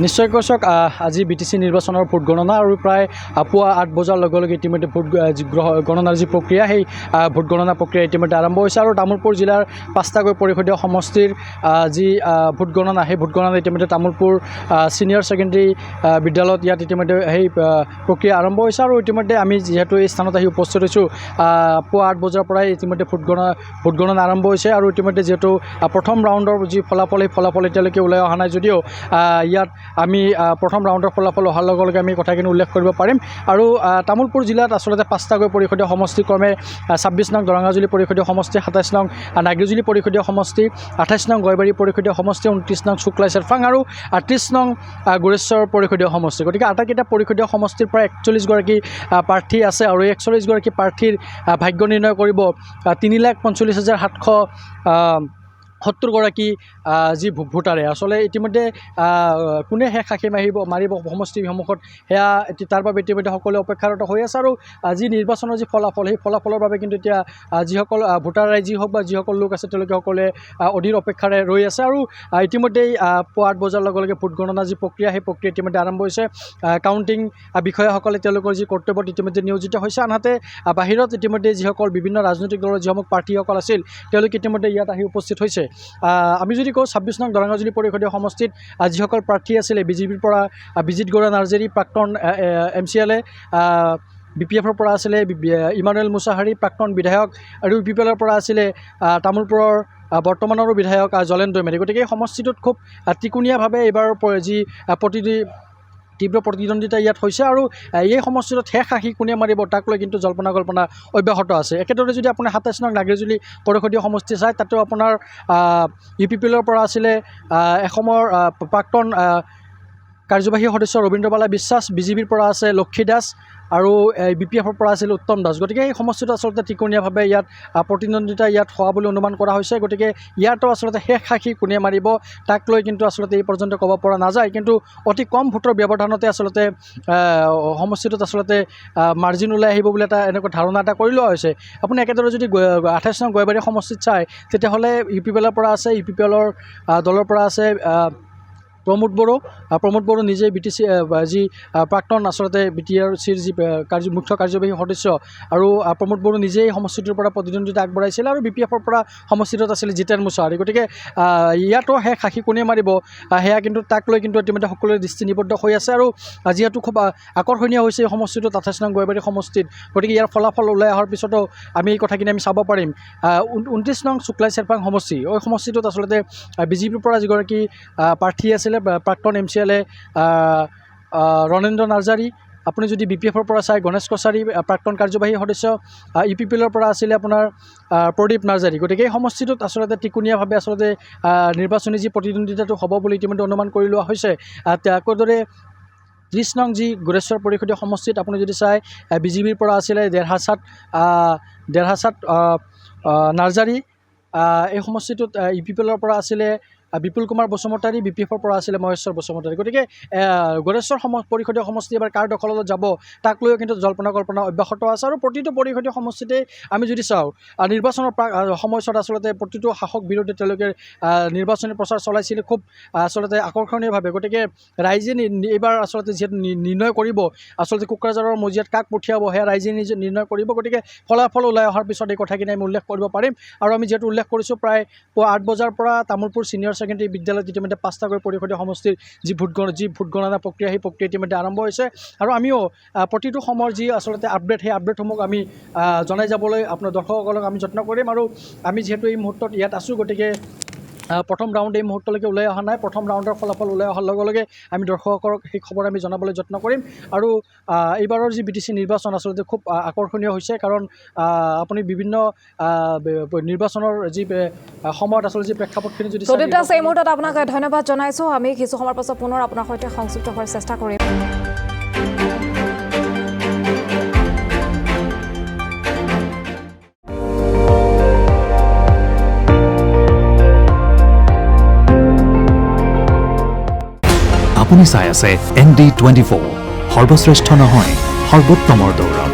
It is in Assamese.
নিশ্চয় কৈছক আজি বিটিচি নিৰ্বাচনৰ ভোট গণনা আৰু প্ৰায় পুৱা 8 বজাৰ লগে লগে ইতিমধ্যে ভোট গণনাৰ যি প্ৰক্ৰিয়া সেই ভোট গণনা প্ৰক্ৰিয়া ইতিমধ্যে আৰম্ভ হৈছে আৰু তামোলপুৰ জিলাৰ 5টাকৈ পৰিষদীয় সমষ্টিৰ যি ভোট গণনা সেই ভোট গণনা ইতিমধ্যে তামোলপুৰ ছিনিয়ৰ ছেকেণ্ডেৰী বিদ্যালয়ত ইয়াত ইতিমধ্যে সেই প্ৰক্ৰিয়া আৰম্ভ হৈছে আৰু ইতিমধ্যে আমি যিহেতু এই স্থানত আহি উপস্থিত হৈছোঁ পুৱা 8 বজাৰ পৰাই ইতিমধ্যে ভোট গণনা আৰম্ভ হৈছে আৰু ইতিমধ্যে যিহেতু প্ৰথম ৰাউণ্ডৰ যি ফলাফল সেই ফলাফল এতিয়ালৈকে ওলাই অহা নাই যদিও ইয়াত আমি প্ৰথম ৰাউণ্ডৰ ফলাফল অহাৰ লগে লগে আমি কথাখিনি উল্লেখ কৰিব পাৰিম আৰু তামোলপুৰ জিলাত আচলতে 5টাকৈ পৰিষদীয় সমষ্টি ক্ৰমে 26 নং দৰঙাজুলি পৰিষদীয় সমষ্টি 27 নং নাগৰিজুলি পৰিষদীয় সমষ্টি 28 নং গয়বাৰী পৰিষদীয় সমষ্টি 29 নং শুক্লাই চেৰফাং আৰু 38 নং গোৰেশ্বৰ পৰিষদীয় সমষ্টি গতিকে আটাইকেইটা পৰিষদীয় সমষ্টিৰ পৰা 41গৰাকী প্ৰাৰ্থী আছে আৰু 41গৰাকী প্ৰাৰ্থীৰ ভাগ্য নিৰ্ণয় কৰিব 3,45,770গৰাকী যি ভোটাৰে আচলতে ইতিমধ্যে কোনে শেষ সাক্ষী মাৰিব সমষ্টিসমূহত সেয়া তাৰ বাবে ইতিমধ্যে সকলোৱে অপেক্ষাৰত হৈ আছে আৰু যি নিৰ্বাচনৰ যি ফলাফল সেই ফলাফলৰ বাবে কিন্তু এতিয়া যিসকল ভোটাৰ ৰাইজী হওক বা যিসকল লোক আছে তেওঁলোকে সকলোৱে অধীৰ অপেক্ষাৰে ৰৈ আছে আৰু ইতিমধ্যেই পুৱা 8 বজাৰ লগে লগে ভোট গণনা যি প্ৰক্ৰিয়া সেই প্ৰক্ৰিয়া ইতিমধ্যে আৰম্ভ হৈছে কাউণ্টিং বিষয়াসকলে তেওঁলোকৰ যি কৰ্তব্যত ইতিমধ্যে নিয়োজিত হৈছে আনহাতে বাহিৰত ইতিমধ্যে যিসকল বিভিন্ন ৰাজনৈতিক দলৰ যিসমূহ প্ৰাৰ্থীসকল আছিল তেওঁলোকে ইতিমধ্যে ইয়াত আহি উপস্থিত হৈছে আমি যদি কওঁ 26 নং দৰঙাজুলি পৰিষদীয় সমষ্টিত যিসকল প্ৰাৰ্থী আছিলে বিজেপিৰ পৰা বিজিত গৌৰা নাৰ্জাৰী প্ৰাক্তন MCLA BPFৰ পৰা আছিলে ইমানুৱেল মুছাহাৰী প্ৰাক্তন বিধায়ক আৰু UPPLৰ পৰা আছিলে তামোলপুৰৰ বৰ্তমানৰো বিধায়ক জলেন দৈমাৰী গতিকে এই সমষ্টিটোত খুব ত্ৰিকোণীয়াভাৱে এইবাৰ যি তীব্ৰ প্ৰতিদ্বন্দ্বিতা ইয়াত হৈছে আৰু এই সমষ্টিটোত শেষ সাক্ষী কোনে মাৰিব তাক লৈ কিন্তু জল্পনা কল্পনা অব্যাহত আছে একেদৰে যদি আপুনি 27 নং নাগৰিজুলি পৰিষদীয় সমষ্টি চায় তাতেও আপোনাৰ UPPLৰ পৰা আছিলে এসময়ৰ প্ৰাক্তন কাৰ্যবাহী সদস্য ৰবীন্দ্ৰবালা বিশ্বাস বিজেপিৰ পৰা আছে লক্ষী দাস আৰু BPFৰ পৰা আছিল উত্তম দাস গতিকে এই সমষ্টিটো আচলতে ত্ৰিকোণীয়াভাৱে ইয়াত প্ৰতিদ্বন্দ্বিতা ইয়াত হোৱা বুলি অনুমান কৰা হৈছে গতিকে ইয়াতো আচলতে শেষ সাক্ষী কোনে মাৰিব তাক লৈ কিন্তু আচলতে এই পৰ্যন্ত ক'ব পৰা নাযায় কিন্তু অতি কম ভোটৰ ব্যৱধানতে আচলতে সমষ্টিটোত আচলতে মাৰ্জিন ওলাই আহিব বুলি এটা এনেকুৱা ধাৰণা এটা কৰি লোৱা হৈছে আপুনি একেদৰে যদি 28 নং গয়বাৰী সমষ্টিত চায় তেতিয়াহ'লে UPPLৰ পৰা আছে UPPLৰ দলৰ পৰা আছে প্ৰমোদ বড়ো নিজে BTC যি প্ৰাক্তন আচলতে BTRCৰ যি মুখ্য কাৰ্যবাহী সদস্য আৰু প্ৰমোদ বড়ো নিজেই সমষ্টিটোৰ পৰা প্ৰতিদ্বন্দ্বিতা আগবঢ়াইছিল আৰু BPFৰ পৰা সমষ্টিটোত আছিল জিতেন মুছাহাৰী গতিকে ইয়াতো শেষ সাক্ষী কোনে মাৰিব সেয়া কিন্তু তাক লৈ কিন্তু ইতিমধ্যে সকলোৰে দৃষ্টি নিবদ্ধ হৈ আছে আৰু যিহেতু খুব আকৰ্ষণীয় হৈছে এই সমষ্টিটোত 28 নং গয়বাৰী সমষ্টিত গতিকে ইয়াৰ ফলাফল ওলাই অহাৰ পিছতো আমি এই কথাখিনি আমি চাব পাৰিম 29 নং শুক্লাই চেৰফাং সমষ্টি এই সমষ্টিটোত আচলতে বিজেপিৰ পৰা যিগৰাকী প্ৰাৰ্থী আছিল প্ৰাক্তন MCLA ৰণেন্দ্ৰ নাৰ্জাৰী আপুনি যদি BPFৰ পৰা চাই গণেশ কছাৰী প্ৰাক্তন কাৰ্যবাহী সদস্য UPPLৰ পৰা আছিলে আপোনাৰ প্ৰদীপ নাৰ্জাৰী গতিকে এই সমষ্টিটোত আচলতে ত্ৰিকোণীয়াভাৱে আচলতে নিৰ্বাচনী যি প্ৰতিদ্বন্দ্বিতাটো হ'ব বুলি ইতিমধ্যে অনুমান কৰি লোৱা হৈছে একদৰে 30 নং যি গোৰেশ্বৰ পৰিষদীয় সমষ্টিত আপুনি যদি চাই বিজেপিৰ পৰা আছিলে দেৰহাছাত নাৰ্জাৰী এই সমষ্টিটোত UPPLৰ পৰা আছিলে বিপুল কুমাৰ বসুমতাৰী BPFৰ পৰা আছিলে মহেশ্বৰ বসুমতাৰী গতিকে গোৰেশ্বৰ পৰিষদীয় সমষ্টি এবাৰ কাৰ দখললৈ যাব তাক লৈও কিন্তু জল্পনা কল্পনা অব্যাহত আছে আৰু প্ৰতিটো পৰিষদীয় সমষ্টিতে আমি যদি চাওঁ নিৰ্বাচনৰ সময়ছোৱাত আচলতে প্ৰতিটো শাসক বিৰোধী তেওঁলোকে নিৰ্বাচনী প্ৰচাৰ চলাইছিল খুব আচলতে আকৰ্ষণীয়ভাৱে গতিকে ৰাইজে এইবাৰ আচলতে যিহেতু নিৰ্ণয় কৰিব আচলতে কোকৰাঝাৰৰ মজিয়াত কাক পঠিয়াব সেয়া ৰাইজে নিজে নিৰ্ণয় কৰিব গতিকে ফলাফল ওলাই অহাৰ পিছত এই কথাখিনি আমি উল্লেখ কৰিব পাৰিম আৰু আমি যিহেতু উল্লেখ কৰিছোঁ প্ৰায় পুৱা 8 বজাৰ পৰা তামোলপুৰ ছিনিয়ৰ ছেকেণ্ডেৰী বিদ্যালয়ত ইতিমধ্যে 5টাকৈ পৰিষদীয় সমষ্টিৰ যি ভোট গণনা প্ৰক্ৰিয়া সেই প্ৰক্ৰিয়া ইতিমধ্যে আৰম্ভ হৈছে আৰু আমিও প্ৰতিটো সময়ৰ যি আচলতে আপডেট সেই আপডেটসমূহ আমি জনাই যাবলৈ আপোনাৰ দৰ্শকসকলক আমি যত্ন কৰিম আৰু আমি যিহেতু এই মুহূৰ্তত ইয়াত আছোঁ গতিকে প্ৰথম ৰাউণ্ড এই মুহূৰ্তলৈকে ওলাই অহা নাই প্ৰথম ৰাউণ্ডৰ ফলাফল ওলাই অহাৰ লগে লগে আমি দৰ্শকসকলক সেই খবৰ আমি জনাবলৈ যত্ন কৰিম আৰু এইবাৰৰ যি BTC নিৰ্বাচন আচলতে খুব আকৰ্ষণীয় হৈছে কাৰণ আপুনি বিভিন্ন নিৰ্বাচনৰ যি সময়ত আচলতে যি প্ৰেক্ষাপটখিনি যদি এই মুহূৰ্তত আপোনাক ধন্যবাদ জনাইছোঁ আমি কিছু সময়ৰ পাছত পুনৰ আপোনাৰ সৈতে সংযুক্ত হোৱাৰ চেষ্টা কৰিম আপুনি চাই আছে ND24 সৰ্বশ্ৰেষ্ঠ নহয় সৰ্বোত্তমৰ দৌৰ